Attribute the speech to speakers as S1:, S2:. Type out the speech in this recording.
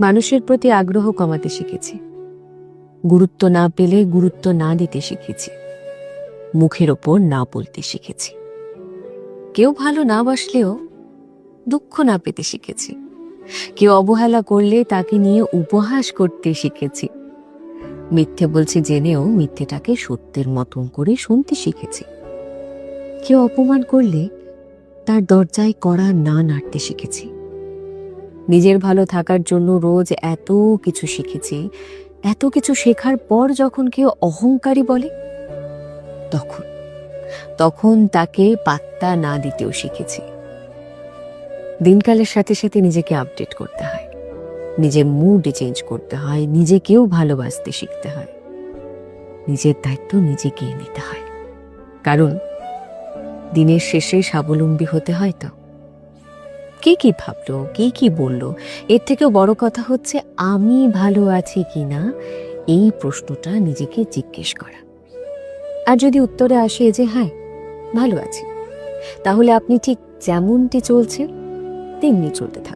S1: মানুষের প্রতি আগ্রহ কমাতে শিখেছি, গুরুত্ব না পেলে গুরুত্ব না দিতে শিখেছি, মুখের ওপর না বলতে শিখেছি, কেউ ভালো না বাসলেও দুঃখ না পেতে শিখেছি, কেউ অবহেলা করলে তাকে নিয়ে উপহাস করতে শিখেছি, মিথ্যে বলছি জেনেও মিথ্যেটাকে সত্যের মতন করে শুনতে শিখেছি, কেউ অপমান করলে তার দরজায় কড়া না নাড়তে শিখেছি। নিজের ভালো থাকার জন্য রোজ এত কিছু শিখেছি। এত কিছু শেখার পর যখন কেউ অহংকারী বলে, তখন তখন তাকে পাত্তা না দিতেও শিখেছি। দিনকালের সাথে সাথে নিজেকে আপডেট করতে হয়, নিজের মুড চেঞ্জ করতে হয়, নিজেকেও ভালোবাসতে শিখতে হয়, নিজের দায়িত্ব নিজেকে নিতে হয়। কারণ দিনের শেষে স্বাবলম্বী হতে হয়। তো কে কি ভাবলো, কে কি বললো, এর থেকেও বড় কথা হচ্ছে আমি ভালো আছি কিনা এই প্রশ্নটা নিজেকে জিজ্ঞেস করা। আর যদি উত্তরে আসে যে হ্যাঁ ভালো আছি, তাহলে আপনি ঠিক যেমনটি চলছে তেমনি চলতে থাকুন।